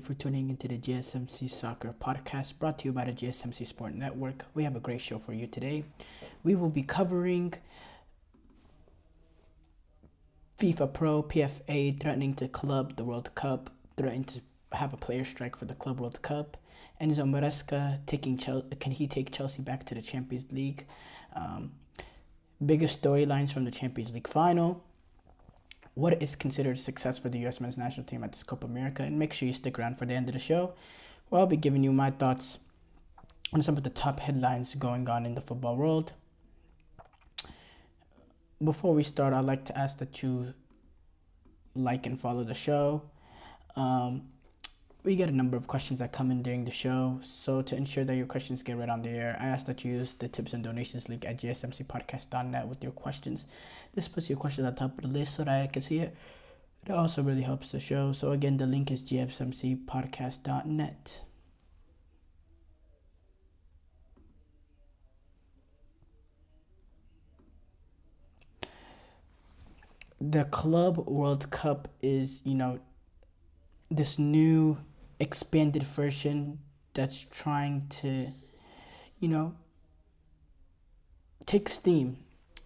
for tuning into the GSMC Soccer Podcast brought to you by the GSMC Sport Network. We have a great show for you today. We will be covering FIFA Pro PFA threatening to club the World Cup, threatening to have a player strike for the Club World Cup. Enzo Maresca can he take Chelsea back to the Champions League? Biggest storylines from the Champions League final. What is considered success for the U.S. men's national team at this Copa America? And make sure you stick around for the end of the show, where I'll be giving you my thoughts on some of the top headlines going on in the football world. Before we start, I'd like to ask that you like and follow the show. We get a number of questions that come in during the show, so to ensure that your questions get read on the air, I ask that you use the tips and donations link at gsmcpodcast.net with your questions. This puts your question at the top of the list so that I can see it. It also really helps the show. So again, the link is gsmcpodcast.net. The Club World Cup is, this new expanded version that's trying to, take steam.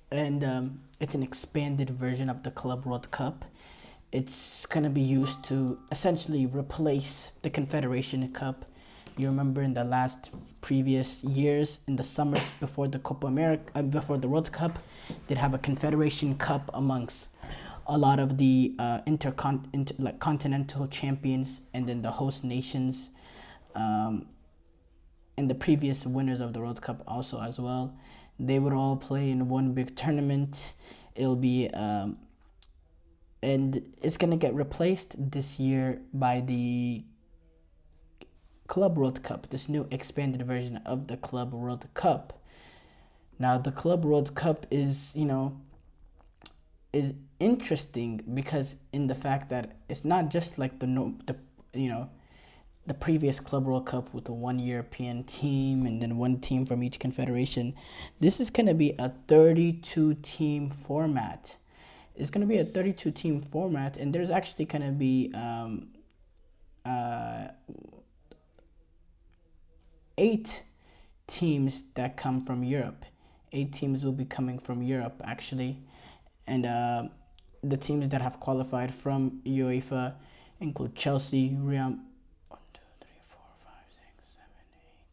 And it's an expanded version of the Club World Cup. It's going to be used to essentially replace the Confederation Cup. You remember in the previous years, in the summers before the before the World Cup, they'd have a Confederation Cup amongst a lot of the continental champions and then the host nations, and the previous winners of the World Cup also as well. They would all play in one big tournament. It'll be and it's gonna get replaced this year by the Club World Cup, this new expanded version of the Club World Cup. Now, the Club World Cup is interesting because in the fact that it's not just like the previous Club World Cup with the one European team and then one team from each confederation. This is going to be a 32-team format. It's going to be a 32-team format, and there's actually going to be 8 teams that come from Europe. 8 teams will be coming from Europe, actually. And the teams that have qualified from UEFA include Chelsea, Real. 1, 2, 3, 4, 5, 6, 7,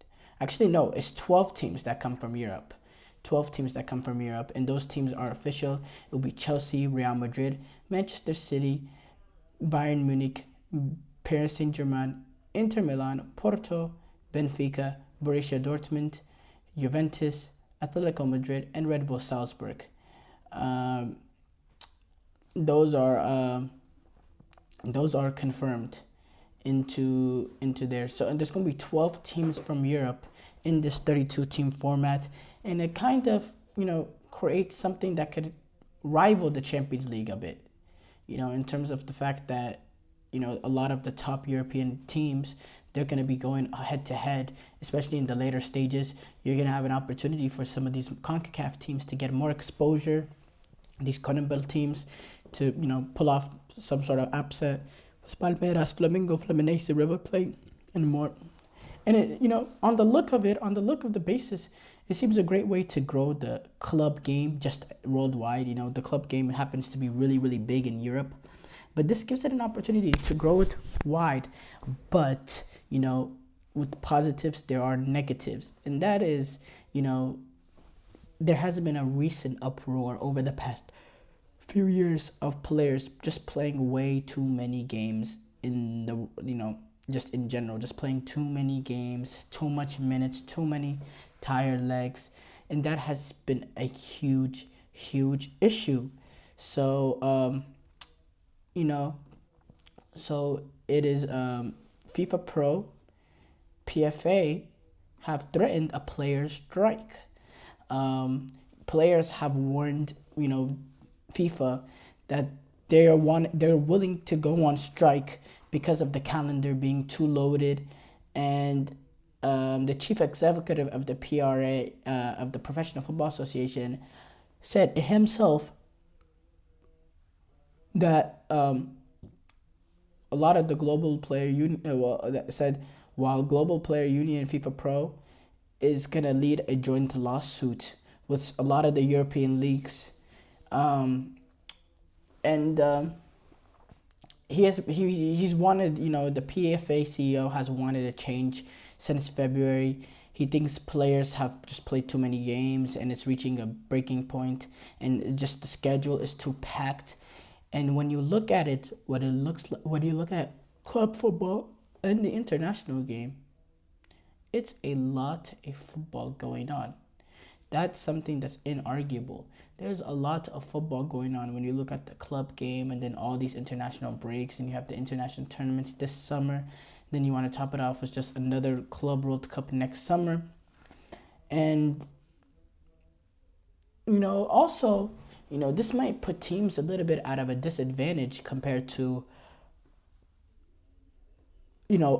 8. Actually, no, it's 12 teams that come from Europe. 12 teams that come from Europe, and those teams are official. It will be Chelsea, Real Madrid, Manchester City, Bayern Munich, Paris Saint-Germain, Inter Milan, Porto, Benfica, Borussia Dortmund, Juventus, Atletico Madrid, and Red Bull Salzburg. Those are confirmed into there. So, and there's going to be 12 teams from Europe in this 32-team format, and it kind of creates something that could rival the Champions League a bit, in terms of the fact that a lot of the top European teams, they're going to be going head to head, especially in the later stages. You're going to have an opportunity for some of these CONCACAF teams to get more exposure, these CONMEBOL teams to, pull off some sort of upset with Palmeiras, Flamengo, Fluminense, River Plate, and more. And it, on the look of the basis, it seems a great way to grow the club game just worldwide. The club game happens to be really, really big in Europe. But this gives it an opportunity to grow it wide. But, with positives, there are negatives. And that is, there has been a recent uproar over the past few years of players just playing way too many games in the, just in general, just playing too many games, too much minutes, too many tired legs. And that has been a huge, huge issue. So, so it is FIFA Pro, PFA have threatened a player strike. Players have warned, FIFA that they're willing to go on strike because of the calendar being too loaded, and the chief executive of the PRA, of the Professional Football Association, said himself that a lot of the global player union that said while global player union FIFA Pro is gonna lead a joint lawsuit with a lot of the European leagues, um, and he's wanted, the PFA CEO has wanted a change since February. He thinks players have just played too many games and it's reaching a breaking point, and just the schedule is too packed. And when you look at it, what it looks like, when you look at club football and the international game, it's a lot of football going on. That's something that's inarguable. There's a lot of football going on when you look at the club game and then all these international breaks, and you have the international tournaments this summer. Then you want to top it off with just another Club World Cup next summer. And, also, this might put teams a little bit out of a disadvantage compared to,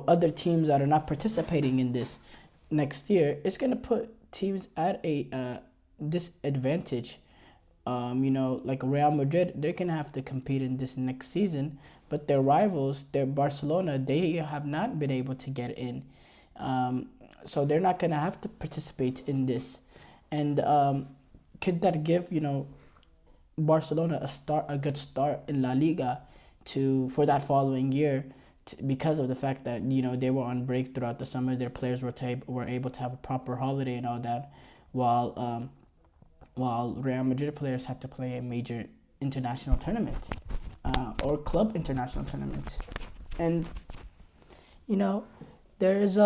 other teams that are not participating in this next year. It's going to put teams at a disadvantage. Like Real Madrid, they're going to have to compete in this next season, but their rivals, their Barcelona, they have not been able to get in. So they're not going to have to participate in this. And could that give, Barcelona a good start in La Liga for that following year, because of the fact that they were on break throughout the summer. Their players were able to have a proper holiday and all that, while Real Madrid players had to play a major international tournament, or club international tournament. And there's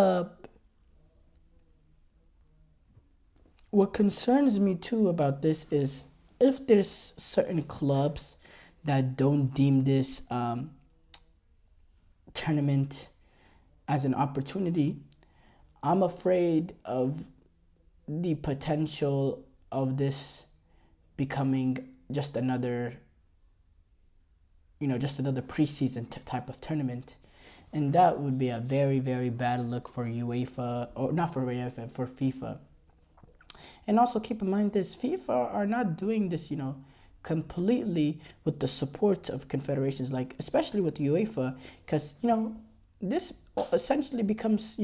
what concerns me too about this is if there's certain clubs that don't deem this tournament as an opportunity, I'm afraid of the potential of this becoming just another preseason type of tournament. And that would be a very, very bad look for UEFA, or not for UEFA, for FIFA. And also keep in mind this, FIFA are not doing this, completely with the support of confederations, like especially with UEFA, because, this essentially becomes,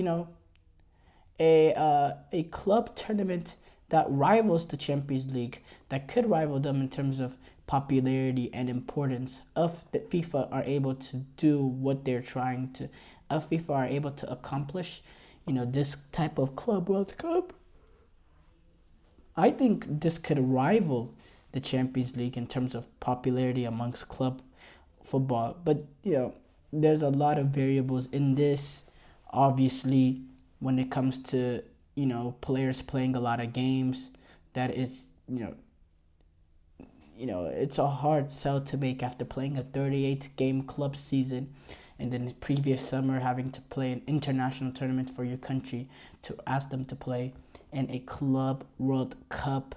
a club tournament that rivals the Champions League, that could rival them in terms of popularity and importance. If the FIFA are able to do what they're trying to, if FIFA are able to accomplish, this type of Club World Cup, I think this could rival the Champions League in terms of popularity amongst club football. But, there's a lot of variables in this. Obviously, when it comes to, players playing a lot of games, that is, it's a hard sell to make after playing a 38-game club season, and then the previous summer having to play an international tournament for your country, to ask them to play in a Club World Cup.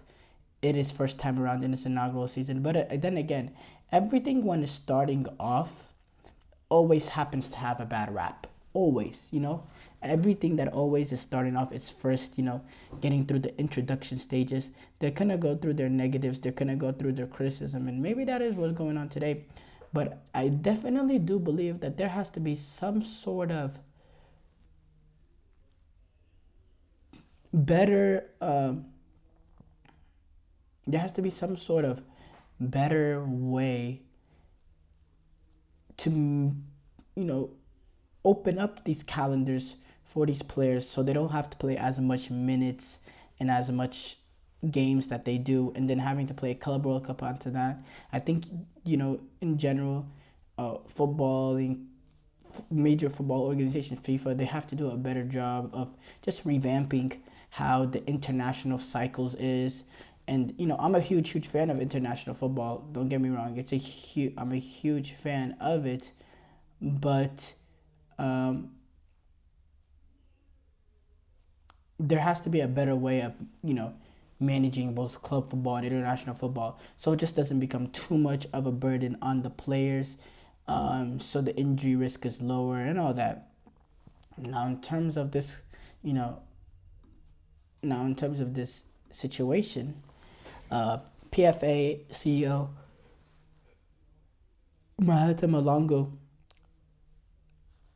It is first time around in its inaugural season. But then again, everything when it's starting off always happens to have a bad rap. Always, everything that always is starting off its first, getting through the introduction stages, they're going to go through their negatives, they're going to go through their criticism, and maybe that is what's going on today. But I definitely do believe that there has to be some sort of better, better way to, open up these calendars for these players so they don't have to play as much minutes and as much games that they do, and then having to play a Club World Cup onto that. I think, in general, major football organization, FIFA, they have to do a better job of just revamping how the international cycles is. And, I'm a huge fan of international football. Don't get me wrong. I'm a huge fan of it. But there has to be a better way of, managing both club football and international football, so it just doesn't become too much of a burden on the players, so the injury risk is lower and all that. Now, in terms of this, situation, PFA CEO Mahatma Malongo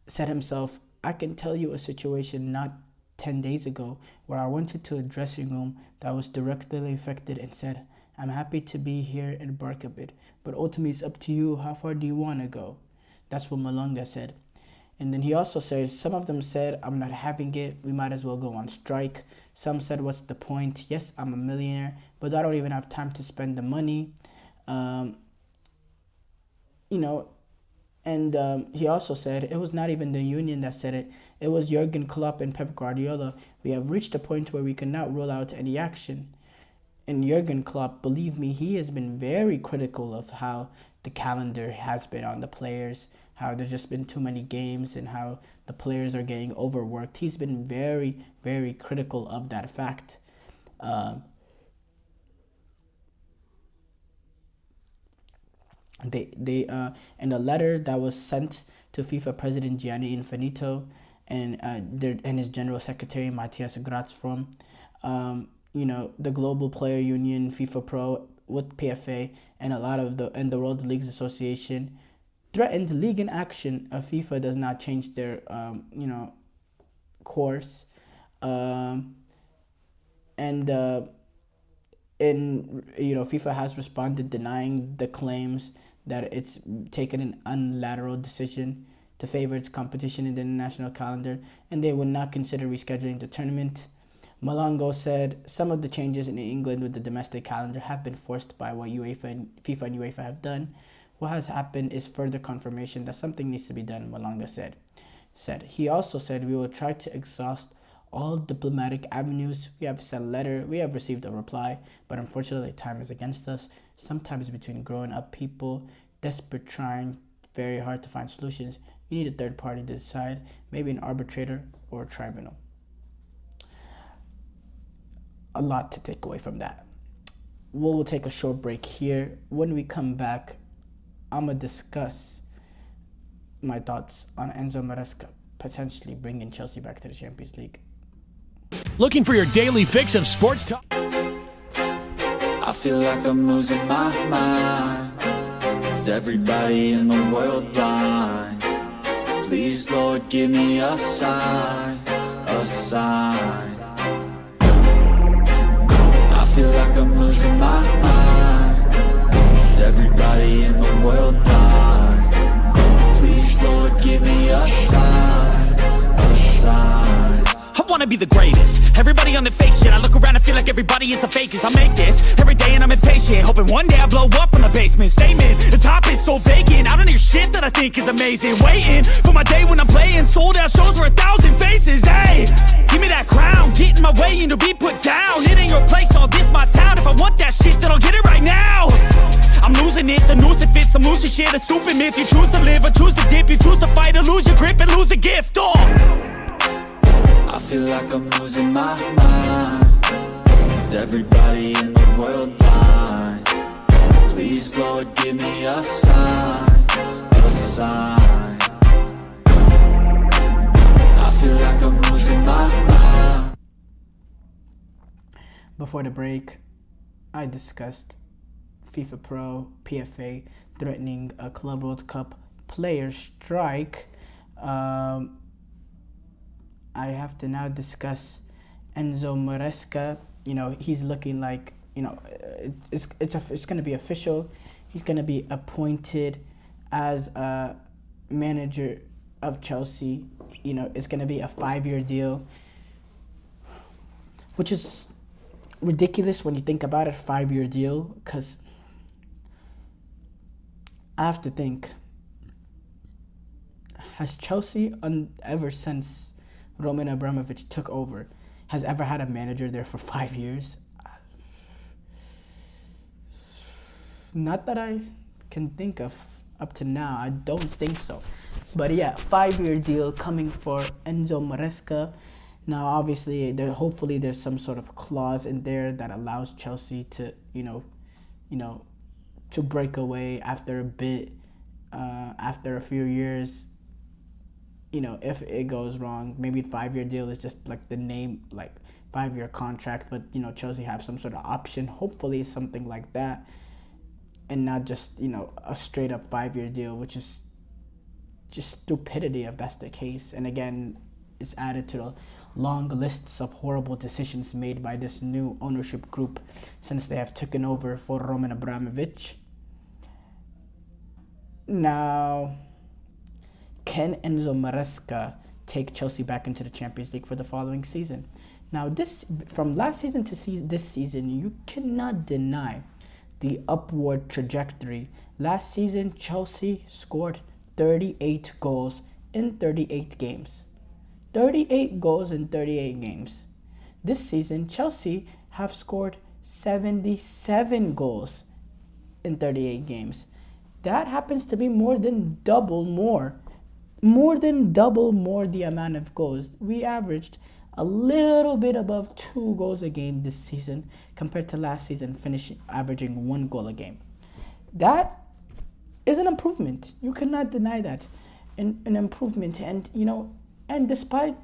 said himself, I can tell you a situation not 10 days ago where I went into a dressing room that was directly affected and said, I'm happy to be here and bark a bit, but ultimately it's up to you. How far do you want to go? That's what Malonga said. And then he also said, some of them said, I'm not having it. We might as well go on strike. Some said, what's the point? Yes, I'm a millionaire, but I don't even have time to spend the money. And he also said it was not even the union that said it. It was Jurgen Klopp and Pep Guardiola. We have reached a point where we cannot rule out any action. And Jurgen Klopp, believe me, he has been very critical of how the calendar has been on the players, how there's just been too many games and how the players are getting overworked. He's been very, very critical of that fact. They in a letter that was sent to FIFA President Gianni Infantino and his General Secretary Matthias Grasfrom, the Global Player Union, FIFPro with PFA, and the World Leagues Association threatened league in action if FIFA does not change their course, FIFA has responded denying the claims that it's taken an unilateral decision to favor its competition in the international calendar, and they would not consider rescheduling the tournament. Malongo said some of the changes in England with the domestic calendar have been forced by what FIFA and UEFA have done. What has happened is further confirmation that something needs to be done, Malonga said. He also said, we will try to exhaust all diplomatic avenues. We have sent a letter, we have received a reply, but unfortunately time is against us. Sometimes between growing up people, desperate, trying very hard to find solutions, you need a third party to decide, maybe an arbitrator or a tribunal. A lot to take away from that. We'll take a short break here. When we come back, I'm going to discuss my thoughts on Enzo Maresca potentially bringing Chelsea back to the Champions League. Looking for your daily fix of sports talk? I feel like I'm losing my mind. Is everybody in the world blind? Please, Lord, give me a sign, a sign. I feel like I'm losing my mind. Is everybody in the world blind? Please, Lord, give me a sign, a sign. I wanna be the greatest. Everybody on the fake shit. I look around and feel like everybody is the fakest. I make this every day and I'm impatient, hoping one day I blow up from the basement. Statement, the top is so vacant. I don't hear shit that I think is amazing. Waiting for my day when I'm playing sold out shows for 1,000 faces. Hey, give me that crown, get in my way and to be put down. It ain't your place, all this my town. If I want that shit, then I'll get it right now. I'm losing it, the noose it fits, I'm losing shit. A stupid myth, you choose to live or choose to dip. You choose to fight or lose your grip and lose a gift. I feel like I'm losing my mind. Is everybody in the world blind? Please, Lord, give me a sign, a sign. I feel like I'm losing my mind. Before the break, I discussed FIFPro, PFA threatening a Club World Cup player strike. I have to now discuss Enzo Maresca. He's looking like, it's going to be official. He's going to be appointed as a manager of Chelsea. It's going to be a 5-year deal, which is ridiculous when you think about it, 5-year deal, because I have to think, has Chelsea ever since Roman Abramovich took over, has ever had a manager there for 5 years? Not that I can think of up to now. I don't think so. But yeah, 5-year deal coming for Enzo Maresca. Now, obviously, hopefully there's some sort of clause in there that allows Chelsea to, to break away after a bit, after a few years. If it goes wrong, maybe a 5-year deal is just like the name, like 5-year contract, but Chelsea have some sort of option, hopefully something like that, and not just a straight up 5-year deal, which is just stupidity if that's the case. And again, it's added to the long lists of horrible decisions made by this new ownership group since they have taken over for Roman Abramovich. Now, can Enzo Maresca take Chelsea back into the Champions League for the following season? Now, this from last season to this season, you cannot deny the upward trajectory. Last season, Chelsea scored 38 goals in 38 games. 38 goals in 38 games. This season, Chelsea have scored 77 goals in 38 games. That happens to be more than double more the amount of goals. We averaged a little bit above 2 goals a game this season compared to last season, averaging 1 goal a game. That is an improvement. You cannot deny that. An improvement. And, and despite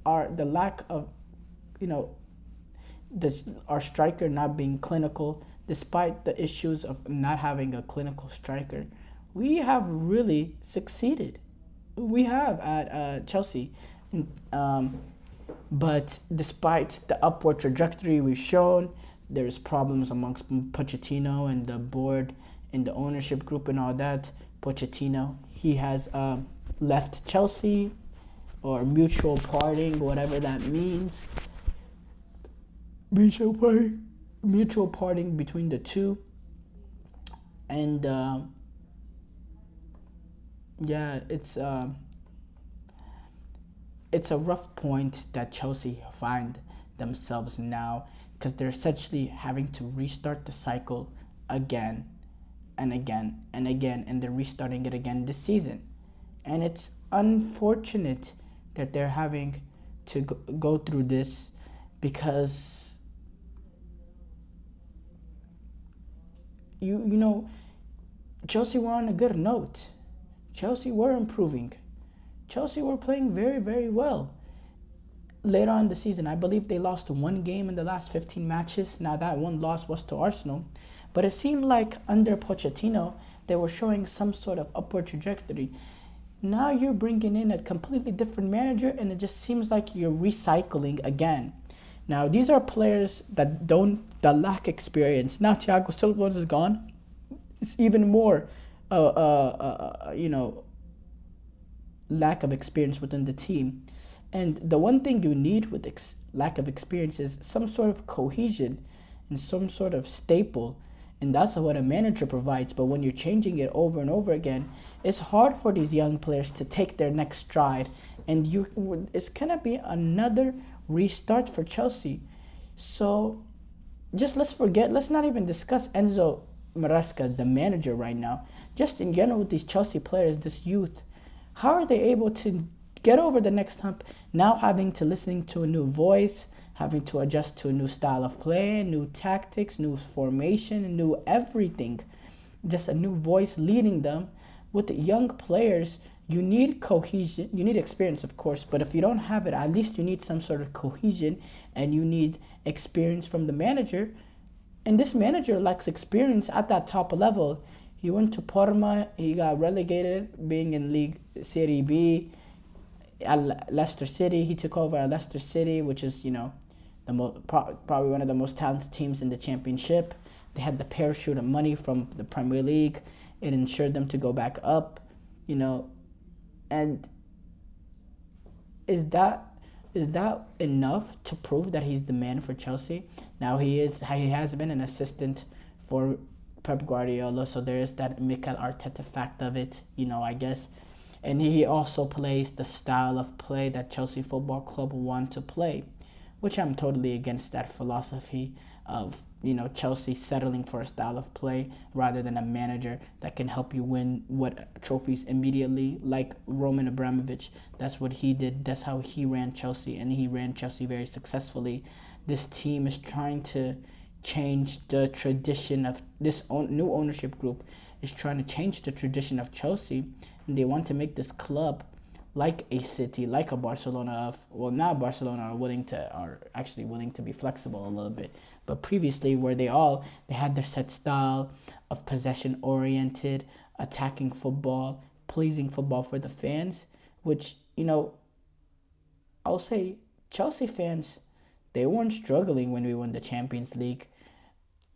the lack of, our striker not being clinical, despite the issues of not having a clinical striker, we have really succeeded. We have at Chelsea. But despite the upward trajectory we've shown, there's problems amongst Pochettino and the board and the ownership group and all that. Pochettino, he has left Chelsea, or mutual parting, whatever that means. Mutual parting between the two. And it's a rough point that Chelsea find themselves now, because they're essentially having to restart the cycle again and again and again, and they're restarting it again this season. And it's unfortunate that they're having to go through this, because Chelsea were on a good note. Chelsea were improving. Chelsea were playing very, very well. Later on in the season, I believe they lost 1 game in the last 15 matches. Now, that one loss was to Arsenal. But it seemed like under Pochettino, they were showing some sort of upward trajectory. Now you're bringing in a completely different manager, and it just seems like you're recycling again. Now, these are players that lack experience. Now Thiago Silva is gone. It's even more, lack of experience within the team. And the one thing you need with lack of experience is some sort of cohesion and some sort of staple. And that's what a manager provides. But when you're changing it over and over again, it's hard for these young players to take their next stride. And it's going to be another restart for Chelsea. So let's not even discuss Enzo Maresca, the manager right now. Just in general with these Chelsea players, this youth, how are they able to get over the next hump, now having to listen to a new voice, having to adjust to a new style of play, new tactics, new formation, new everything. Just a new voice leading them. With the young players, you need cohesion. You need experience, of course, but if you don't have it, at least you need some sort of cohesion, and you need experience from the manager. And this manager lacks experience at that top level. He went to Parma. He got relegated, being in League Serie B. At Leicester City, he took over at Leicester City, which is, probably one of the most talented teams in the championship. They had the parachute of money from the Premier League. It ensured them to go back up, and is that enough to prove that he's the man for Chelsea? Now he has been an assistant for Pep Guardiola, so there is that Mikel Arteta fact of it, I guess. And he also plays the style of play that Chelsea Football Club want to play, which I'm totally against that philosophy of, Chelsea settling for a style of play rather than a manager that can help you win trophies immediately, like Roman Abramovich. That's what he did. That's how he ran Chelsea, and he ran Chelsea very successfully. This team is trying to change the tradition of new ownership group is trying to change the tradition of Chelsea, and they want to make this club like a City, like a Barcelona. Now Barcelona are actually willing to be flexible a little bit, but previously where they had their set style of possession-oriented, attacking football, pleasing football for the fans, which, I'll say Chelsea fans, they weren't struggling when we won the Champions League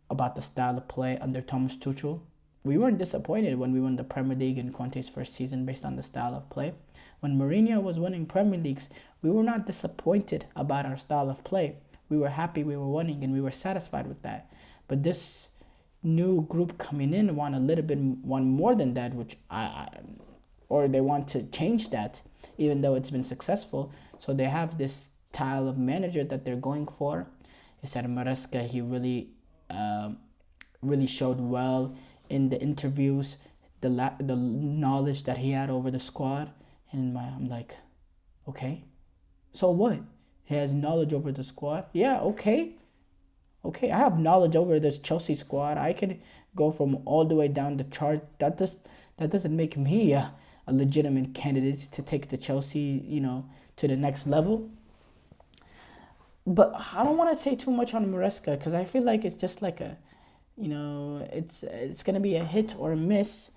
about the style of play under Thomas Tuchel. We weren't disappointed when we won the Premier League in Conte's first season based on the style of play. When Mourinho was winning Premier Leagues, we were not disappointed about our style of play. We were happy we were winning and we were satisfied with that. But this new group coming in want more than that, which or they want to change that, even though it's been successful. So they have this style of manager that they're going for. He said Maresca, he really showed well in the interviews, the knowledge that he had over the squad. And I'm like, okay, so what? He has knowledge over the squad? Yeah, okay, I have knowledge over this Chelsea squad. I can go from all the way down the chart. That doesn't make me a legitimate candidate to take the Chelsea, to the next level. But I don't want to say too much on Maresca because I feel like it's just like it's gonna be a hit or a miss.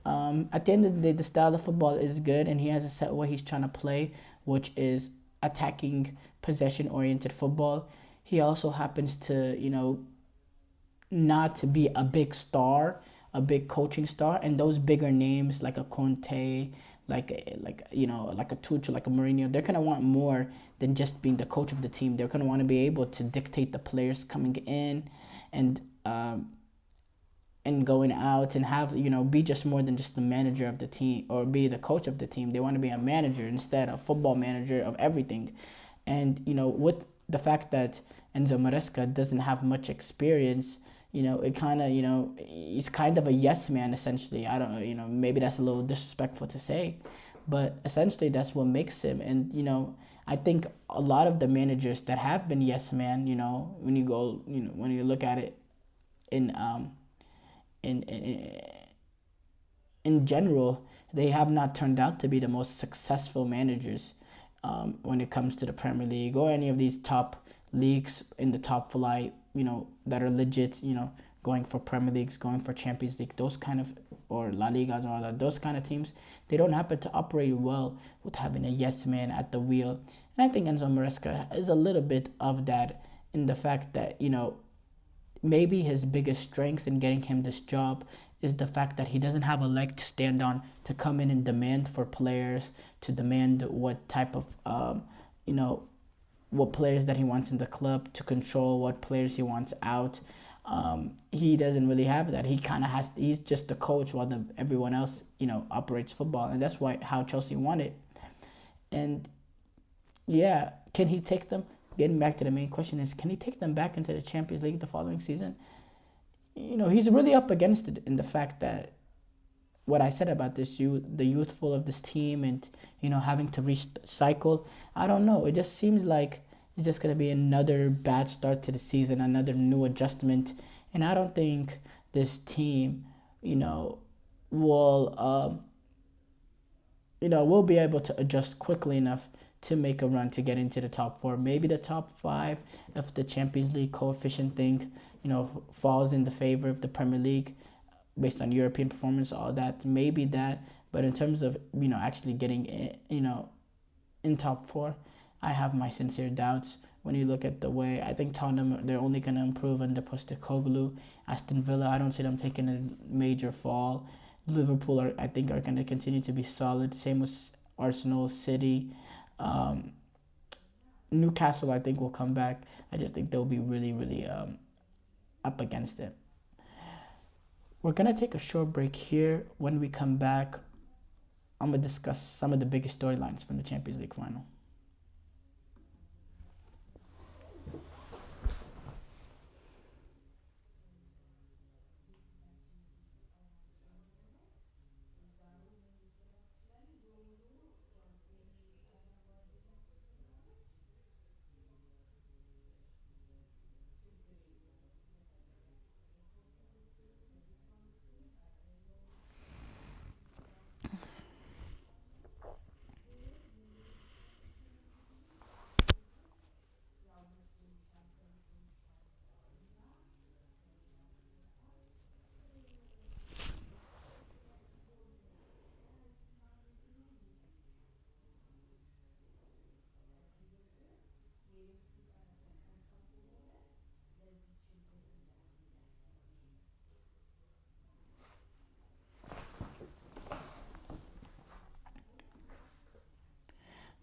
At the end of the day, the style of football is good, and he has a set way he's trying to play, which is attacking, possession-oriented football. He also happens to, not to be a big star, a big coaching star, and those bigger names like a Conte, like a Tuchel, like a Mourinho, they're gonna want more than just being the coach of the team. They're gonna want to be able to dictate the players coming in, and going out, and have be just more than just the manager of the team or be the coach of the team. They want to be a manager instead, a football manager of everything. And with the fact that Enzo Maresca doesn't have much experience, it kind of he's kind of a yes man essentially. I don't maybe that's a little disrespectful to say, but essentially that's what makes him. And I think a lot of the managers that have been yes man, when you look at it in general, they have not turned out to be the most successful managers when it comes to the Premier League or any of these top leagues in the top flight, that are legit, going for Premier Leagues, going for Champions League, those kind of, or La Ligas, or all that, those kind of teams, they don't happen to operate well with having a yes man at the wheel. And I think Enzo Maresca is a little bit of that, in the fact that, maybe his biggest strength in getting him this job is the fact that he doesn't have a leg to stand on to come in and demand for players, to demand what type of, what players that he wants in the club, to control what players he wants out. He doesn't really have that. He kind of he's just the coach while everyone else, operates football. And that's how Chelsea won it. And yeah, can he take them? Getting back to the main question is, can he take them back into the Champions League the following season? He's really up against it in the fact that what I said about the youthful of this team, and, having to recycle. I don't know. It just seems like it's just going to be another bad start to the season, another new adjustment. And I don't think this team, will be able to adjust quickly enough to make a run to get into the top 4, maybe the top 5, if the Champions League coefficient thing, falls in the favor of the Premier League based on European performance, all that, maybe that. But in terms of, actually getting, in top 4, I have my sincere doubts. When you look at the way, I think Tottenham, they're only going to improve under Postecoglou. Aston Villa, I don't see them taking a major fall. Liverpool, I think, are going to continue to be solid. Same with Arsenal, City. Newcastle, I think, will come back. I just think they'll be really, really up against it. We're going to take a short break here. When we come back, I'm going to discuss some of the biggest storylines from the Champions League final.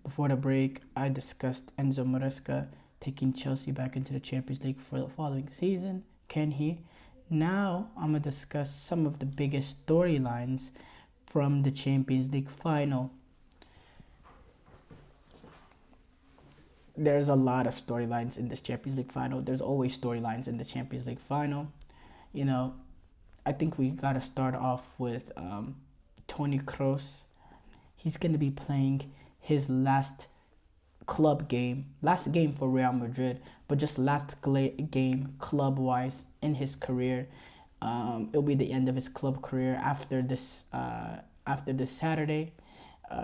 Before the break, I discussed Enzo Maresca taking Chelsea back into the Champions League for the following season. Can he? Now I'm going to discuss some of the biggest storylines from the Champions League final. There's a lot of storylines in this Champions League final. There's always storylines in the Champions League final. I think we got to start off with Toni Kroos. He's going to be playing his last game for Real Madrid, but just last game club-wise in his career. It'll be the end of his club career after this Saturday.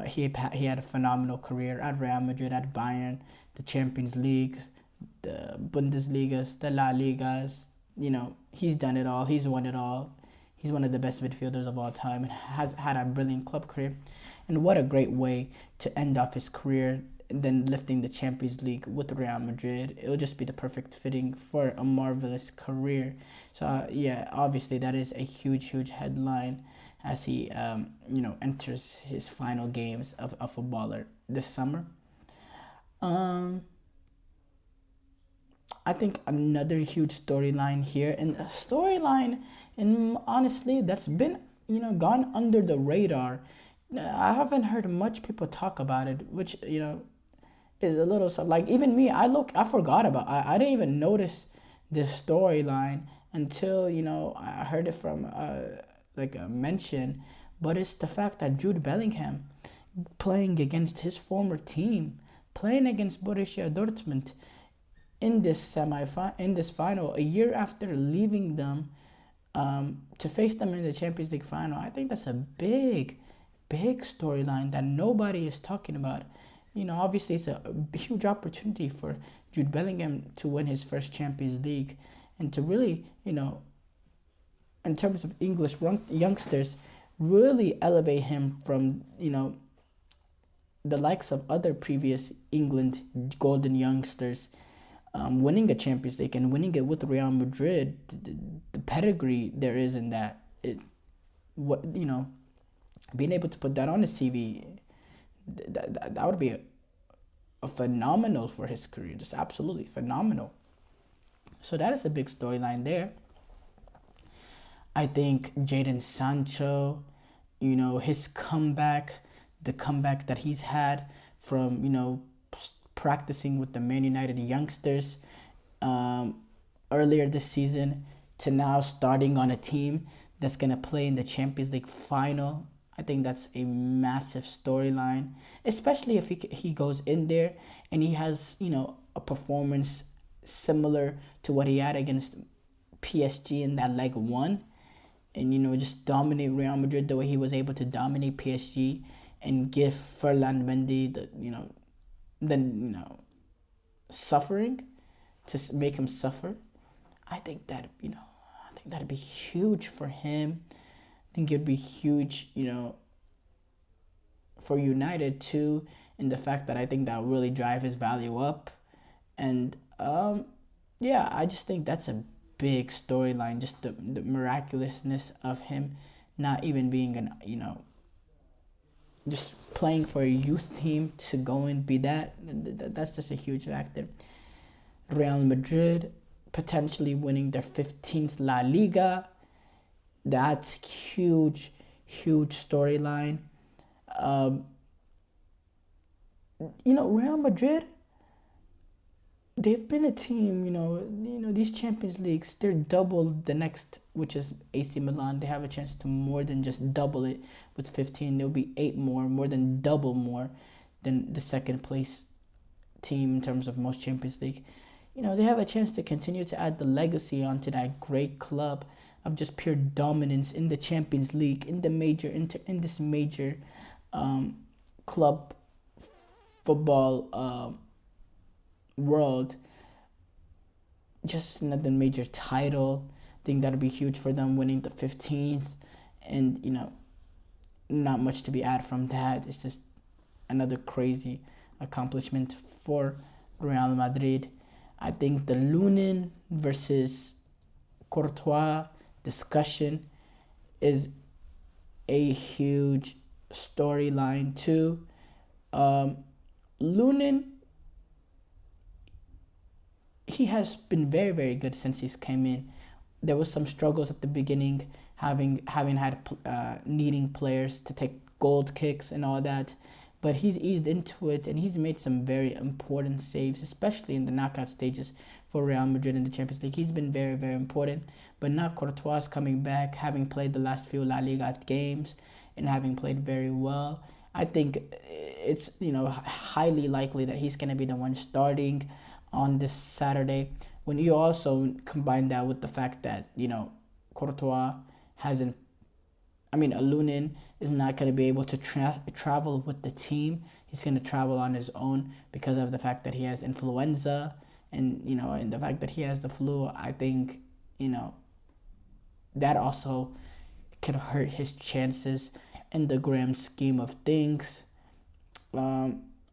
He had a phenomenal career at Real Madrid, at Bayern, the Champions Leagues, the Bundesligas, the La Ligas. He's done it all. He's won it all. He's one of the best midfielders of all time and has had a brilliant club career. And what a great way to end off his career, and then lifting the Champions League with Real Madrid. It'll just be the perfect fitting for a marvelous career. So, obviously that is a huge, huge headline as he, enters his final games of a footballer this summer. I think another huge storyline here, and a storyline, and honestly, that's been, gone under the radar. I haven't heard much people talk about it, which, is a little, like, even me, I forgot about, I didn't even notice this storyline until, I heard it from, a mention, but it's the fact that Jude Bellingham, playing against his former team, playing against Borussia Dortmund, in this final, a year after leaving them to face them in the Champions League final. I think that's a big storyline that nobody is talking about. Obviously it's a huge opportunity for Jude Bellingham to win his first Champions League and to really, in terms of English youngsters, really elevate him from, the likes of other previous England golden youngsters. Winning a Champions League and winning it with Real Madrid, the pedigree there is in that, being able to put that on his CV, that would be a phenomenal for his career, just absolutely phenomenal. So that is a big storyline there. I think Jadon Sancho, his comeback, the comeback that he's had from, practicing with the Man United youngsters earlier this season to now starting on a team that's going to play in the Champions League final. I think that's a massive storyline, especially if he goes in there and he has, a performance similar to what he had against PSG in that leg one, and, just dominate Real Madrid the way he was able to dominate PSG and give Ferland Mendy suffering to make him suffer. I think that'd be huge for him. I think it'd be huge, for United too, in the fact that I think that will really drive his value up. And I just think that's a big storyline, just the miraculousness of him not even being just playing for a youth team to go and be that's just a huge factor. Real Madrid potentially winning their 15th La Liga. That's huge storyline. Real Madrid, they've been a team, these Champions Leagues, they're double the next, which is AC Milan. They have a chance to more than just double it with 15. There'll be 8 more than double more than the second place team in terms of most Champions League. They have a chance to continue to add the legacy onto that great club of just pure dominance in the Champions League, in this major club football world. Just another major title. I think that'll be huge for them, winning the 15th, and not much to be added from that. It's just another crazy accomplishment for Real Madrid. I think the Lunin versus Courtois discussion is a huge storyline too. Lunin, he has been very, very good since he's came in. There was some struggles at the beginning, having had needing players to take gold kicks and all that, but he's eased into it and he's made some very important saves, especially in the knockout stages for Real Madrid in the Champions League. He's been very, very important. But now Courtois is coming back, having played the last few La Liga games and having played very well. I think it's highly likely that he's gonna be the one starting on this Saturday. When you also combine that with the fact that Courtois hasn't, Lunin is not going to be able to travel with the team. He's going to travel on his own because of the fact that he has influenza and the fact that he has the flu. I think that also can hurt his chances in the grand scheme of things.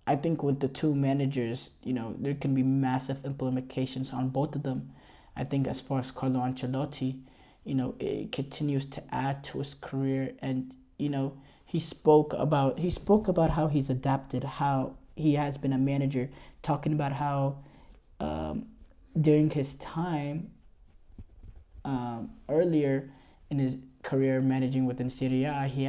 I think with the two managers, there can be massive implications on both of them. I think as far as Carlo Ancelotti, it continues to add to his career, and he spoke about how he's adapted, how he has been a manager, talking about how during his time earlier in his career managing within Serie A, he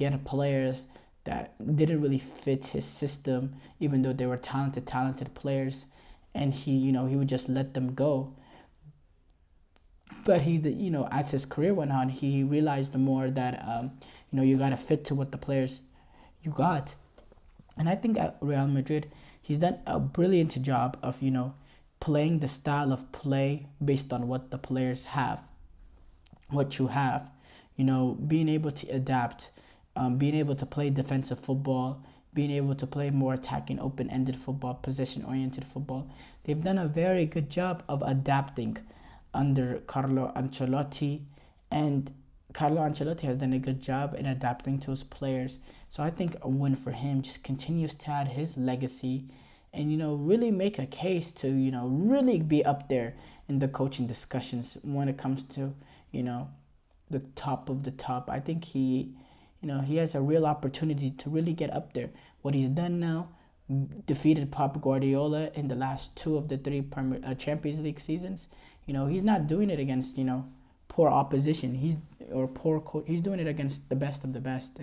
had players that didn't really fit his system, even though they were talented players, and he would just let them go. But he, as his career went on, he realized more that you gotta fit to what the players you got, and I think at Real Madrid, he's done a brilliant job of playing the style of play based on what the players have, what you have, being able to adapt. Being able to play defensive football, being able to play more attacking, open-ended football, possession-oriented football. They've done a very good job of adapting under Carlo Ancelotti, and Carlo Ancelotti has done a good job in adapting to his players. So I think a win for him just continues to add his legacy and, really make a case to, really be up there in the coaching discussions when it comes to, the top of the top. I think he has a real opportunity to really get up there. What he's done now, defeated Pep Guardiola in the last 2 of the 3 Champions League seasons. He's not doing it against, poor opposition. He's doing it against the best of the best.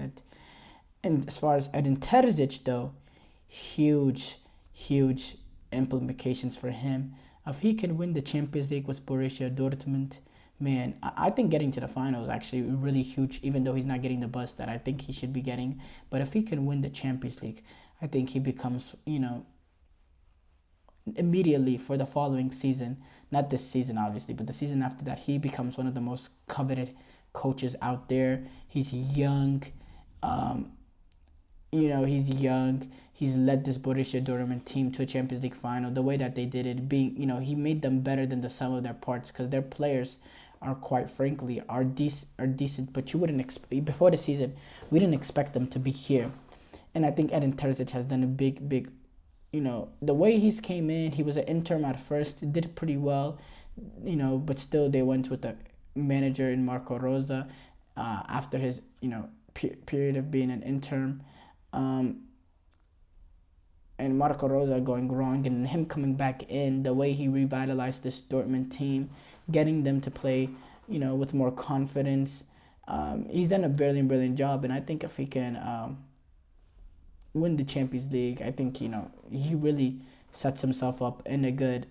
And as far as Edin Terzic, though, huge implications for him. If he can win the Champions League with Borussia Dortmund, man, I think getting to the final is actually really huge, even though he's not getting the buzz that I think he should be getting. But if he can win the Champions League, I think he becomes, immediately for the following season, not this season obviously, but the season after that, he becomes one of the most coveted coaches out there. He's young. He's young. He's led this Borussia Dortmund team to a Champions League final. The way that they did it, he made them better than the sum of their parts, because their players are quite frankly are decent, but you wouldn't expect before the season. We didn't expect them to be here, and I think Edin Terzic has done a big. The way he's came in, he was an interim at first, did pretty well, but still they went with a manager in Marco Rosa after his period of being an interim. And Marco Rosa going wrong, and him coming back in, the way he revitalized this Dortmund team, getting them to play, with more confidence. He's done a brilliant job, and I think if he can win the Champions League, I think he really sets himself up in a good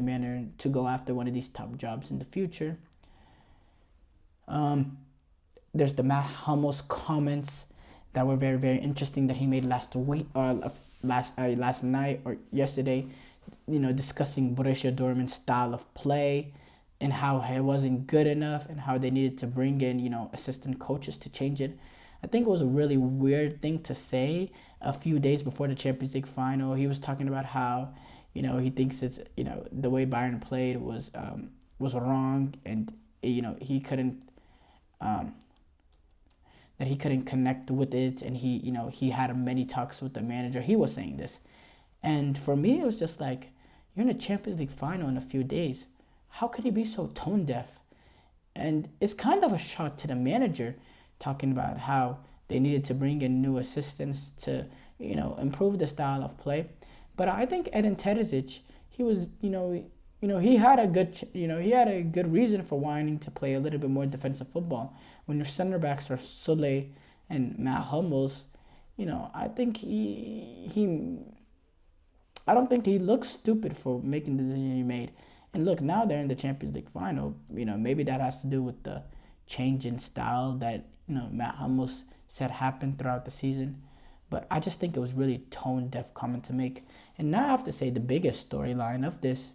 manner to go after one of these top jobs in the future. There's the Matt Hummels comments that were very, very interesting that he made last night or yesterday, discussing Borussia Dortmund's style of play and how it wasn't good enough and how they needed to bring in, assistant coaches to change it. I think it was a really weird thing to say a few days before the Champions League final. He was talking about how, he thinks it's, the way Bayern played was wrong, and, he couldn't, that he couldn't connect with it, and he had many talks with the manager. He was saying this, and for me it was just like, you're in a Champions League final in a few days. How could he be so tone deaf? And it's kind of a shot to the manager, talking about how they needed to bring in new assistants to improve the style of play. But I think Edin Terzic, he was, he had a good reason for wanting to play a little bit more defensive football. When your center backs are Sule and Matt Hummels, I think I don't think he looks stupid for making the decision he made. And look, now they're in the Champions League final. Maybe that has to do with the change in style that, Matt Hummels said happened throughout the season. But I just think it was really tone-deaf comment to make. And now I have to say the biggest storyline of this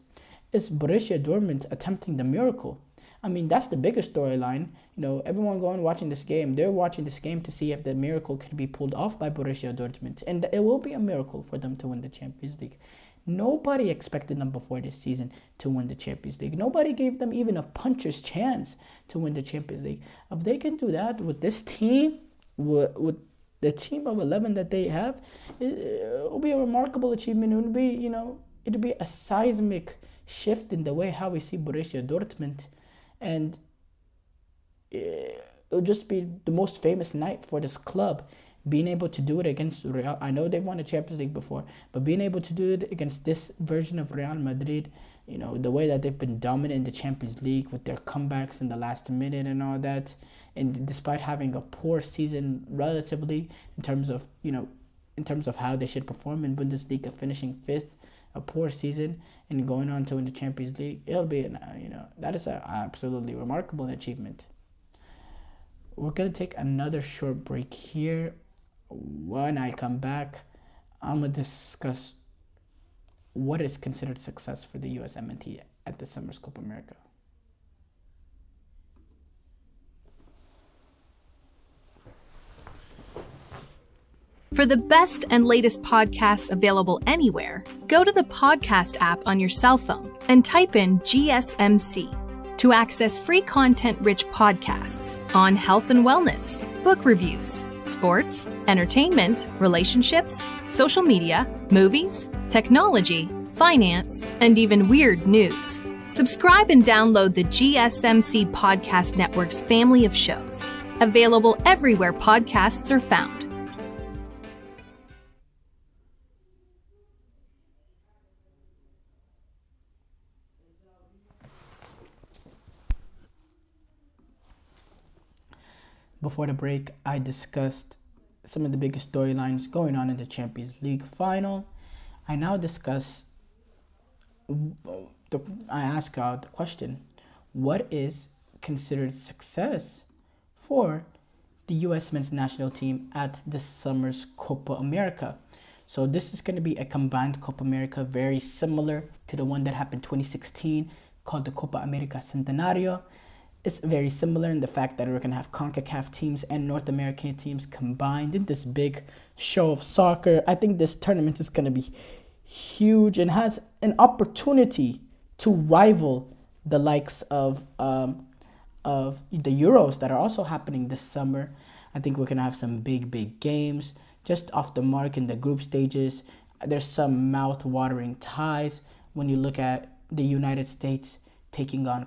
is Borussia Dortmund attempting the miracle. I mean, that's the biggest storyline. Everyone going watching this game, they're watching this game to see if the miracle could be pulled off by Borussia Dortmund. And it will be a miracle for them to win the Champions League. Nobody expected them before this season to win the Champions League. Nobody gave them even a puncher's chance to win the Champions League. If they can do that with this team, with the team of 11 that they have, it will be a remarkable achievement. It will be a seismic shift in the way how we see Borussia Dortmund. And it'll just be the most famous night for this club. Being able to do it against Real, I know they've won the Champions League before, but being able to do it against this version of Real Madrid, the way that they've been dominant in the Champions League with their comebacks in the last minute and all that, and despite having a poor season relatively in terms of how they should perform in Bundesliga, finishing 5th, a poor season and going on to win the Champions League, it'll be that is an absolutely remarkable achievement. We're gonna take another short break here. When I come back, I'm going to discuss what is considered success for the USMNT at this summer's Copa America. For the best and latest podcasts available anywhere, go to the podcast app on your cell phone and type in GSMC. To access free content-rich podcasts on health and wellness, book reviews, sports, entertainment, relationships, social media, movies, technology, finance, and even weird news. Subscribe and download the GSMC Podcast Network's family of shows, available everywhere podcasts are found. Before the break, I discussed some of the biggest storylines going on in the Champions League final. I now discuss, I ask out the question, what is considered success for the U.S. men's national team at this summer's Copa America? So this is going to be a combined Copa America, very similar to the one that happened 2016, called the Copa America Centenario. It's very similar in the fact that we're going to have CONCACAF teams and North American teams combined in this big show of soccer. I think this tournament is going to be huge and has an opportunity to rival the likes of the Euros that are also happening this summer. I think we're going to have some big games just off the mark in the group stages. There's some mouth-watering ties when you look at the United States taking on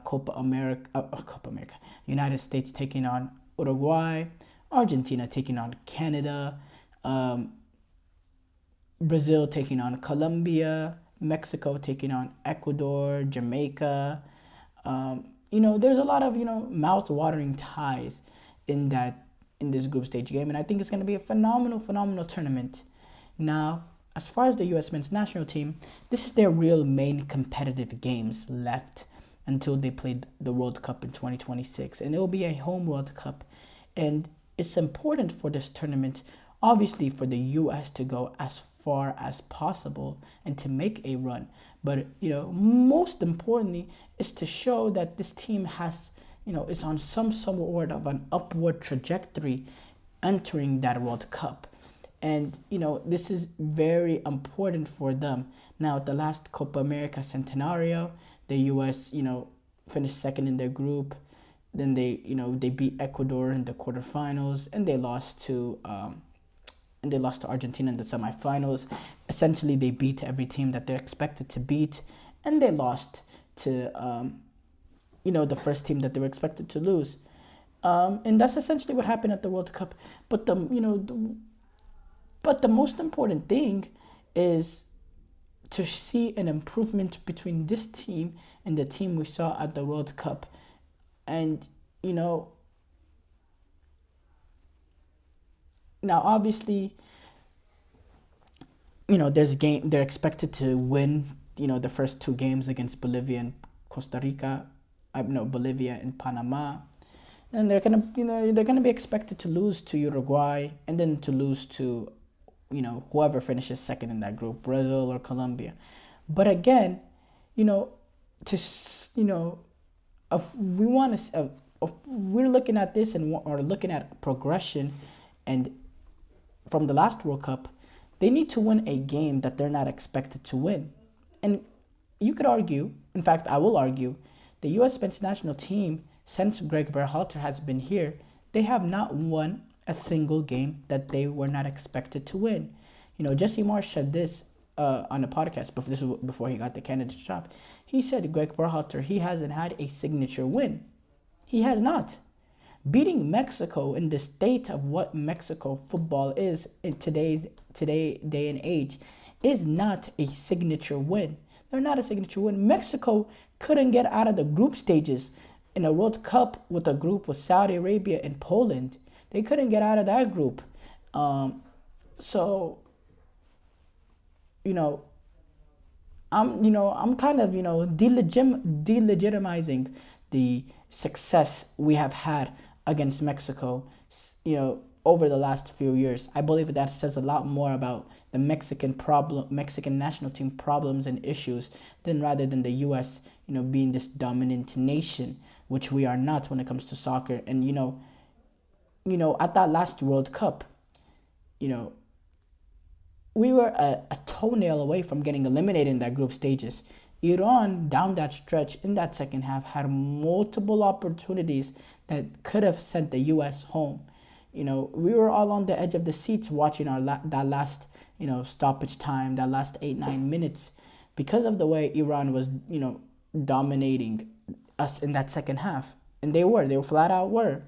United States taking on Uruguay, Argentina taking on Canada, Brazil taking on Colombia, Mexico taking on Ecuador, Jamaica. There's a lot of, mouth-watering ties in this group stage game, and I think it's going to be a phenomenal tournament. Now, as far as the U.S. men's national team, this is their real main competitive games left until they play the World Cup in 2026. And it will be a home World Cup. And it's important for this tournament, obviously, for the U.S. to go as far as possible and to make a run. But, most importantly, is to show that this team is on some sort of an upward trajectory entering that World Cup. And, this is very important for them. Now, at the last Copa America Centenario, the U.S., finished second in their group. Then they beat Ecuador in the quarterfinals, and they lost to Argentina in the semifinals. Essentially, they beat every team that they're expected to beat, and they lost to the first team that they were expected to lose. And that's essentially what happened at the World Cup. But But the most important thing is to see an improvement between this team and the team we saw at the World Cup. And, now obviously, they're expected to win, the first two games against Bolivia and Costa Rica. Bolivia and Panama. And they're gonna be expected to lose to Uruguay and then to lose to, whoever finishes second in that group, Brazil or Colombia. But again, if we're looking at this or looking at progression, and from the last World Cup, they need to win a game that they're not expected to win. And you could argue, in fact, I will argue, the U.S. men's national team, since Greg Berhalter has been here, they have not won a single game that they were not expected to win. Jesse Marsh said this on a podcast, but this was before he got the candidate job. He said Greg Berhalter, he hasn't had a signature win. He has not. Beating Mexico in the state of what Mexico football is in today's day and age is not a signature win. They're not a signature win. Mexico couldn't get out of the group stages in a World Cup with a group with Saudi Arabia and Poland. They couldn't get out of that group. I'm kind of, delegitimizing the success we have had against Mexico, over the last few years. I believe that says a lot more about the Mexican national team problems and issues rather than the U.S., being this dominant nation, which we are not when it comes to soccer. And, at that last World Cup, we were a toenail away from getting eliminated in that group stages. Iran, down that stretch in that second half, had multiple opportunities that could have sent the U.S. home. We were all on the edge of the seats watching that last, stoppage time, that last 8-9 minutes, because of the way Iran was, dominating us in that second half. And they flat out were.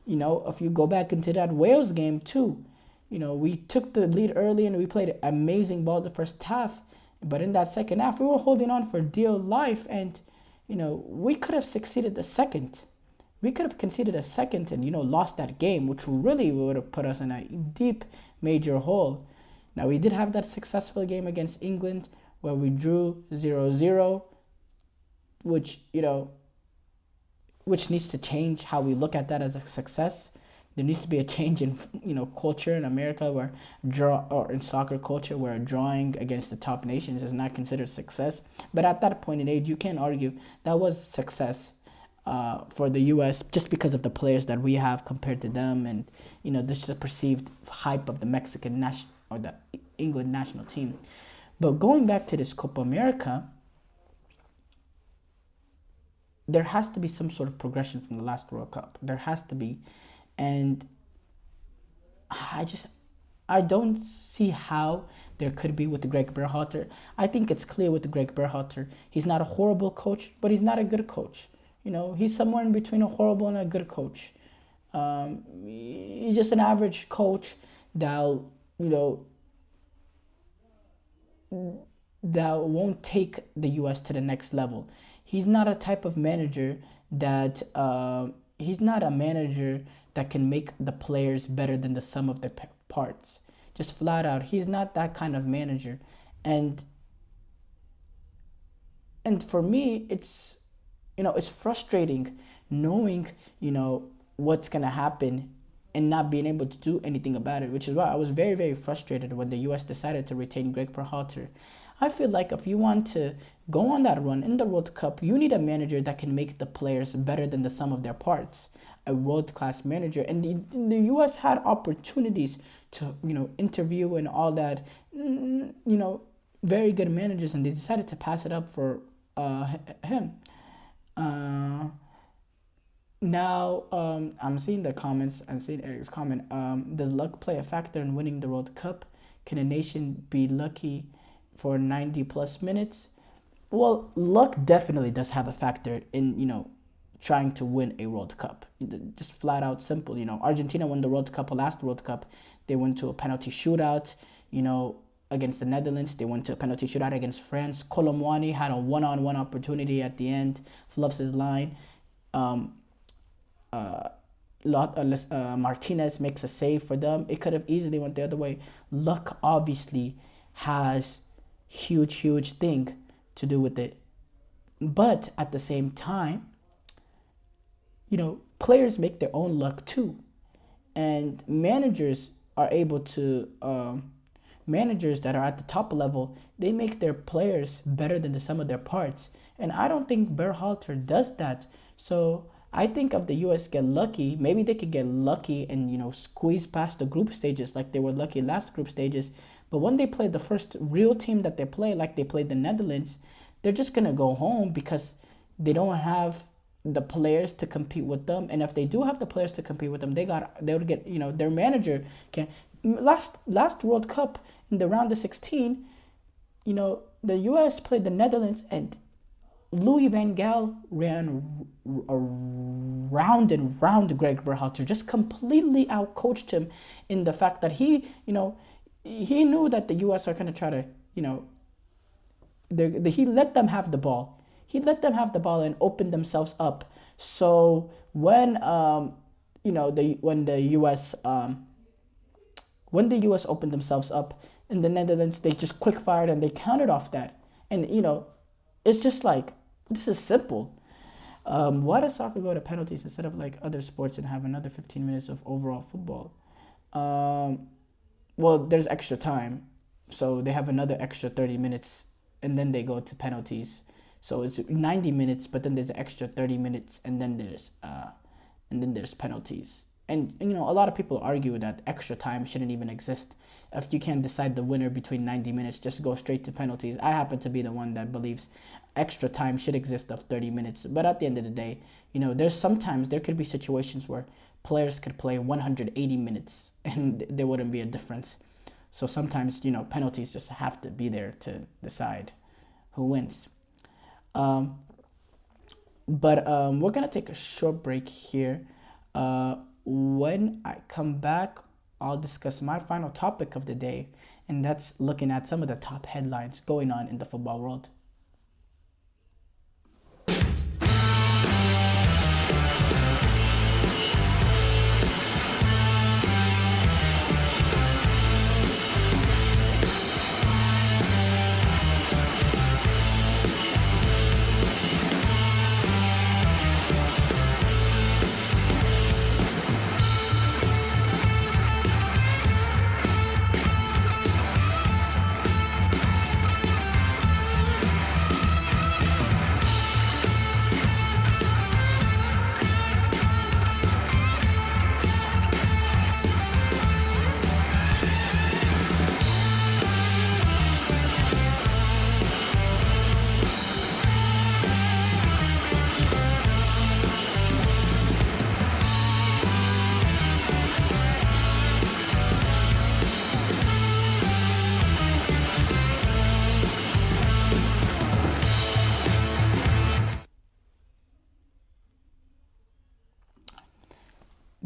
If you go back into that Wales game too, we took the lead early and we played amazing ball the first half. But in that second half, we were holding on for dear life. And, we could have succeeded the second. We could have conceded a second and, lost that game, which really would have put us in a deep major hole. Now, we did have that successful game against England where we drew 0-0, which needs to change how we look at that as a success. There needs to be a change in, culture in America or in soccer culture where drawing against the top nations is not considered success. But at that point in age, you can't argue that was success for the U.S. just because of the players that we have compared to them, and this is a perceived hype of the Mexican national or the England national team. But going back to this Copa America, there has to be some sort of progression from the last World Cup. There has to be, and I don't see how there could be with the Greg Berhalter. I think it's clear with the Greg Berhalter, he's not a horrible coach, but he's not a good coach. He's somewhere in between a horrible and a good coach. He's just an average coach that won't take the U.S. to the next level. He's not a type of manager that can make the players better than the sum of their parts. Just flat out, he's not that kind of manager. And for me, it's frustrating knowing, what's going to happen and not being able to do anything about it, which is why I was very, very frustrated when the U.S. decided to retain Greg Berhalter. I feel like if you want to go on that run in the World Cup, you need a manager that can make the players better than the sum of their parts, a world-class manager. And the U.S. had opportunities to, interview and all that, very good managers, and they decided to pass it up for him. Now, I'm seeing the comments. I'm seeing Eric's comment. Does luck play a factor in winning the World Cup? Can a nation be lucky for 90 plus minutes? Well, luck definitely does have a factor in, trying to win a World Cup. Just flat out simple. Argentina won the World Cup, last World Cup. They went to a penalty shootout, against the Netherlands. They went to a penalty shootout against France. Colomwani had a one-on-one opportunity at the end, fluffs his line. Martinez makes a save for them. It could have easily went the other way. Luck obviously has huge thing to do with it. But at the same time, players make their own luck too. And managers are able to, managers that are at the top level, they make their players better than the sum of their parts. And I don't think Berhalter does that. So I think if the U.S. get lucky, maybe they could get lucky and, squeeze past the group stages like they were lucky last group stages. But when they play the first real team that they play, like they played the Netherlands, they're just going to go home because they don't have the players to compete with them. And if they do have the players to compete with them, they would get, their manager can. Last World Cup in the round of 16, the U.S. played the Netherlands and Louis van Gaal ran round and round Greg Berhalter, just completely outcoached him in the fact that he knew that the U.S. are going to try to, he let them have the ball. He let them have the ball and open themselves up. So when the U.S. opened themselves up in the Netherlands, they just quick fired and they countered off that. And it's just like, this is simple. Why does soccer go to penalties instead of like other sports and have another 15 minutes of overall football? Well, there's extra time, so they have another extra 30 minutes, and then they go to penalties. So it's 90 minutes, but then there's an extra 30 minutes, and then there's penalties. And a lot of people argue that extra time shouldn't even exist. If you can't decide the winner between 90 minutes, just go straight to penalties. I happen to be the one that believes extra time should exist of 30 minutes. But at the end of the day, there could be situations where players could play 180 minutes and there wouldn't be a difference. So sometimes, penalties just have to be there to decide who wins. But we're going to take a short break here. When I come back, I'll discuss my final topic of the day, and that's looking at some of the top headlines going on in the football world.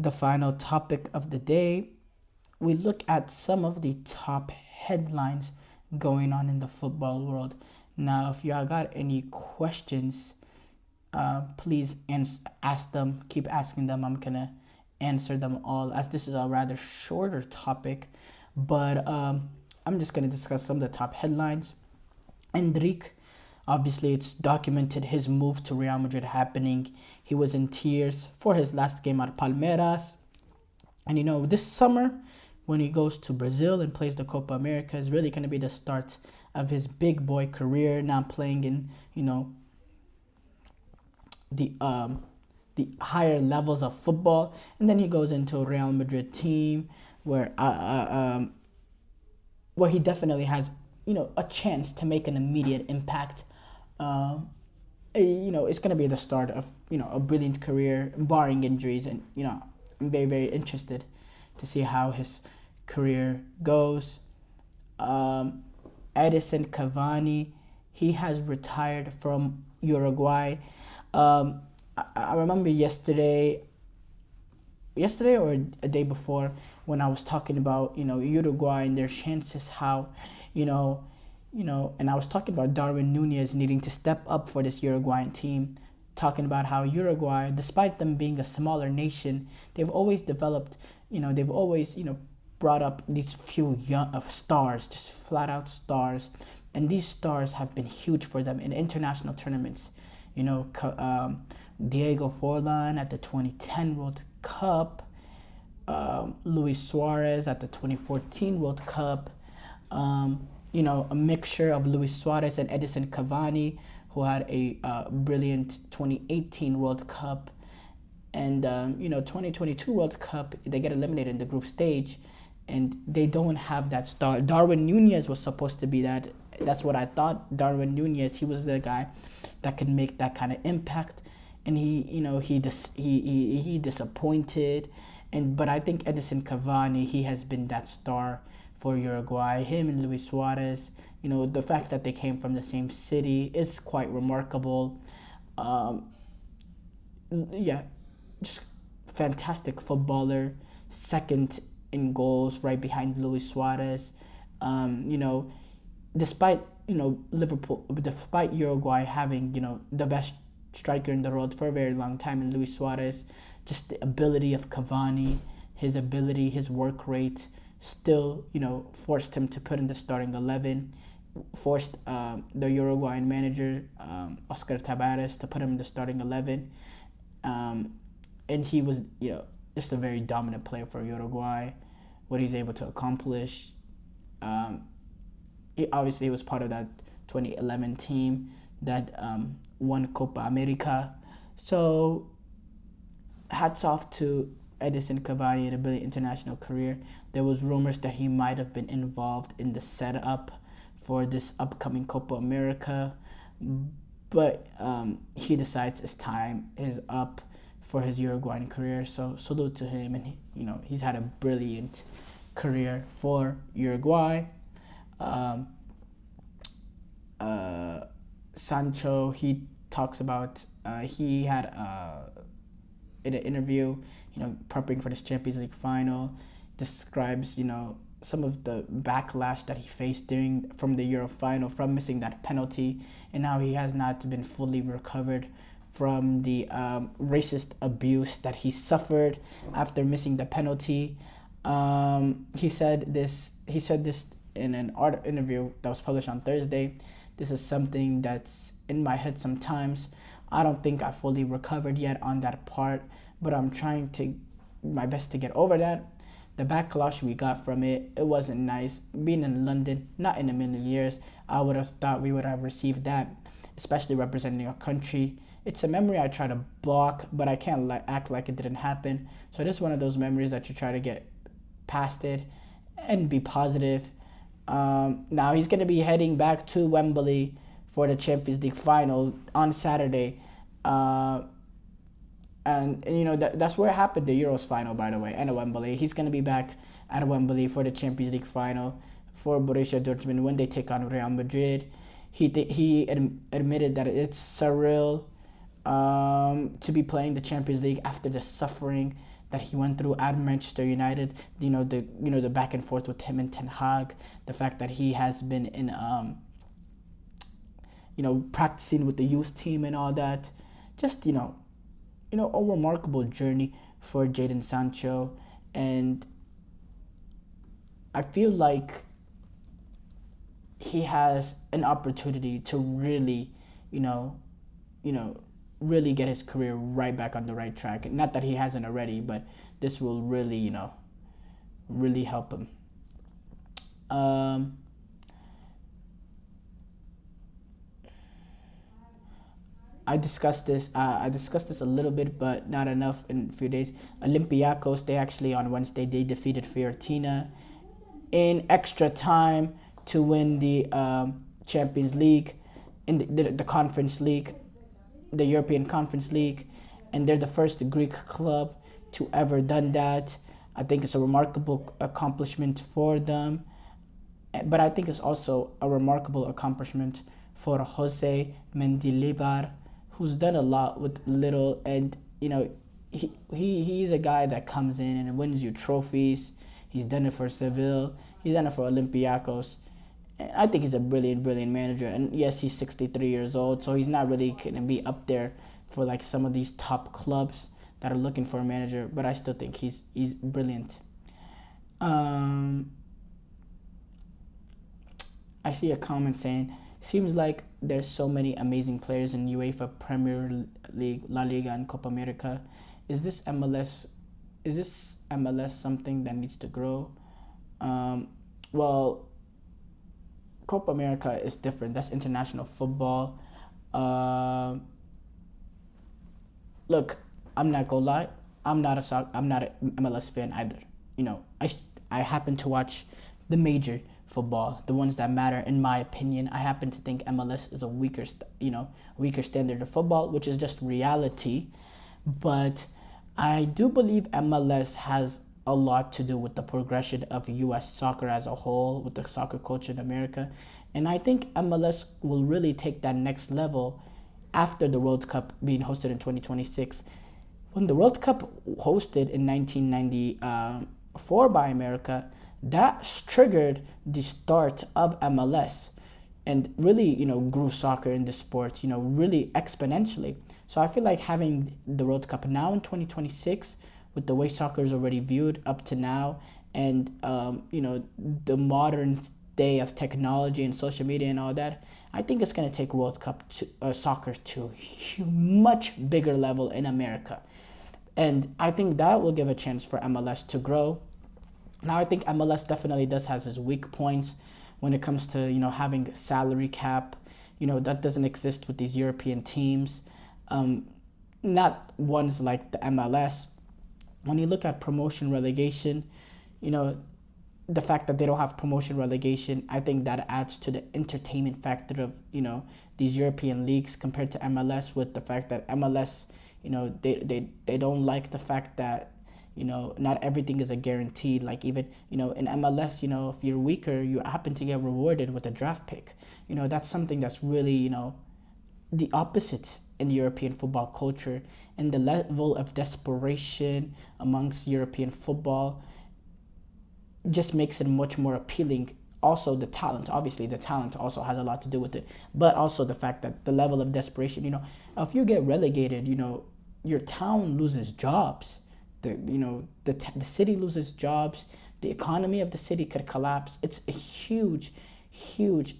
The final topic of the day, we look at some of the top headlines going on in the football world. Now, if y'all got any questions, please ask them. Keep asking them. I'm going to answer them all, as this is a rather shorter topic. But I'm just going to discuss some of the top headlines. Endrick, obviously, it's documented his move to Real Madrid happening. He was in tears for his last game at Palmeiras. And, this summer, when he goes to Brazil and plays the Copa America, is really going to be the start of his big boy career, now playing in, the higher levels of football. And then he goes into a Real Madrid team where he definitely has, a chance to make an immediate impact. It's going to be the start of, a brilliant career, barring injuries. And, I'm very, very interested to see how his career goes. Edison Cavani, he has retired from Uruguay. I I remember yesterday or a day before when I was talking about, Uruguay and their chances, how, and I was talking about Darwin Nunez needing to step up for this Uruguayan team, talking about how Uruguay, despite them being a smaller nation, they've always developed, they've always, brought up these few young stars, just flat out stars. And these stars have been huge for them in international tournaments. Diego Forlan at the 2010 World Cup, Luis Suarez at the 2014 World Cup, a mixture of Luis Suarez and Edison Cavani, who had a brilliant 2018 World Cup. And, 2022 World Cup, they get eliminated in the group stage, and they don't have that star. Darwin Nunez was supposed to be that. That's what I thought. Darwin Nunez, he was the guy that could make that kind of impact. And he disappointed. But I think Edison Cavani, he has been that star for Uruguay. Him and Luis Suarez, the fact that they came from the same city is quite remarkable. Just fantastic footballer, second in goals, right behind Luis Suarez. Despite despite Uruguay having the best striker in the world for a very long time in Luis Suarez, just the ability of Cavani, his work rate, still forced him to put in the starting 11, forced the Uruguayan manager Oscar Tabares to put him in the starting 11, and he was just a very dominant player for Uruguay. What he's able to accomplish, he was part of that 2011 team that won Copa America. So hats off to Edison Cavani and a brilliant international career. There was rumors that he might have been involved in the setup for this upcoming Copa America, but he decides his time is up for his Uruguayan career. So salute to him, and he's had a brilliant career for Uruguay. Sancho, he talks about he had in an interview, prepping for this Champions League final, describes some of the backlash that he faced from the Euro final, from missing that penalty, and now he has not been fully recovered from the racist abuse that he suffered after missing the penalty. He said this in an interview that was published on Thursday. This is something that's in my head sometimes. I don't think I fully recovered yet on that part, but I'm trying my best to get over that. The backlash we got from it wasn't nice. Being in London, not in a million years, I would have thought we would have received that, especially representing our country. It's a memory I try to block, but I can't act like it didn't happen. So this is one of those memories that you try to get past it and be positive. Now he's going to be heading back to Wembley for the Champions League final on Saturday. And that's where it happened, the Euros final, by the way, and Wembley. He's going to be back at Wembley for the Champions League final for Borussia Dortmund when they take on Real Madrid. He admitted that it's surreal to be playing the Champions League after the suffering that he went through at Manchester United. The back and forth with him and Ten Hag, the fact that he has been in practicing with the youth team and all that. Just a remarkable journey for Jadon Sancho, and I feel like he has an opportunity to really, really get his career right back on the right track. Not that he hasn't already, but this will really, really help him. I discussed this a little bit, but not enough in a few days. Olympiacos, on Wednesday, they defeated Fiorentina in extra time to win the Champions League, in the Conference League, the European Conference League, and they're the first Greek club to ever done that. I think it's a remarkable accomplishment for them, but I think it's also a remarkable accomplishment for Jose Mendilibar, who's done a lot with little, and he's a guy that comes in and wins you trophies. He's done it for Seville. He's done it for Olympiacos. And I think he's a brilliant manager. And yes, he's 63 years old, so he's not really going to be up there for like some of these top clubs that are looking for a manager. But I still think he's brilliant. I see a comment saying, seems like there's so many amazing players in UEFA Premier League, La Liga, and Copa America. Is this MLS something that needs to grow? Well, Copa America is different. That's international football. Look, I'm not gonna lie. I'm not an MLS fan either. I happen to watch the major football, the ones that matter, in my opinion. I happen to think MLS is a weaker standard of football, which is just reality. But I do believe MLS has a lot to do with the progression of U.S. soccer as a whole, with the soccer culture in America. And I think MLS will really take that next level after the World Cup being hosted in 2026. When the World Cup hosted in 1994 by America, that triggered the start of MLS and really, grew soccer in the sport, really exponentially. So I feel like having the World Cup now in 2026, with the way soccer is already viewed up to now, and the modern day of technology and social media and all that, I think it's going to take World Cup soccer to a much bigger level in America. And I think that will give a chance for MLS to grow. Now, I think MLS definitely has its weak points when it comes to, having salary cap. That doesn't exist with these European teams. Not ones like the MLS. When you look at promotion relegation, the fact that they don't have promotion relegation, I think that adds to the entertainment factor of, these European leagues compared to MLS, with the fact that MLS, they don't like the fact that, not everything is a guarantee. Like even, in MLS, if you're weaker, you happen to get rewarded with a draft pick. That's something that's really, the opposite in European football culture, and the level of desperation amongst European football just makes it much more appealing. Also, the talent also has a lot to do with it, but also the fact that the level of desperation, if you get relegated, your town loses jobs, the city loses jobs, the economy of the city could collapse. It's a huge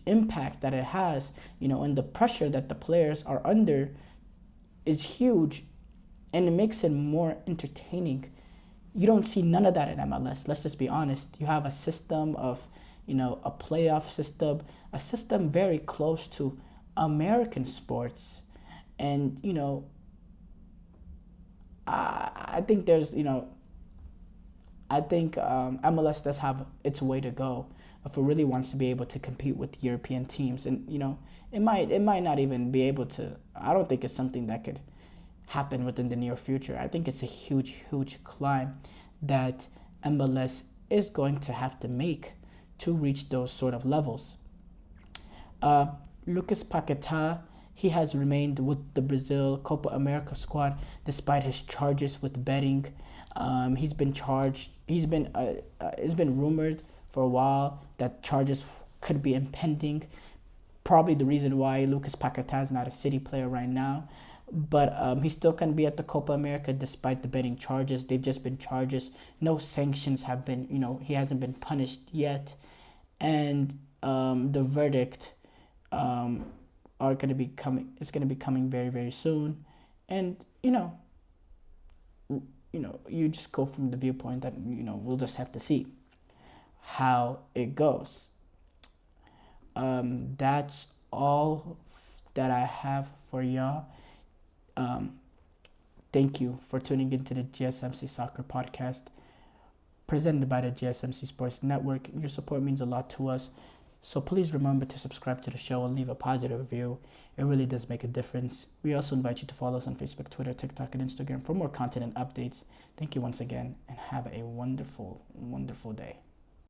impact that it has, and the pressure that the players are under is huge, and it makes it more entertaining. You don't see none of that in MLS. Let's just be honest. You have a system of, a playoff system, a system very close to American sports. And, I think there's, I think MLS does have its way to go if it really wants to be able to compete with European teams. And, it might not even be able to. I don't think it's something that could happen within the near future. I think it's a huge climb that MLS is going to have to make to reach those sort of levels. Lucas Paquetá, he has remained with the Brazil Copa America squad despite his charges with betting. He's been charged. It's been rumored for a while that charges could be impending. Probably the reason why Lucas Paquetá is not a City player right now. But he still can be at the Copa America despite the betting charges. They've just been charges. No sanctions have been, he hasn't been punished yet. And the verdict it's going to be coming very, very soon. And, you just go from the viewpoint that, we'll just have to see how it goes. That's all that I have for y'all. Thank you for tuning into the GSMC Soccer Podcast, presented by the GSMC Sports Network. Your support means a lot to us, so please remember to subscribe to the show and leave a positive review. It really does make a difference. We also invite you to follow us on Facebook, Twitter, TikTok, and Instagram for more content and updates. Thank you once again, and have a wonderful day.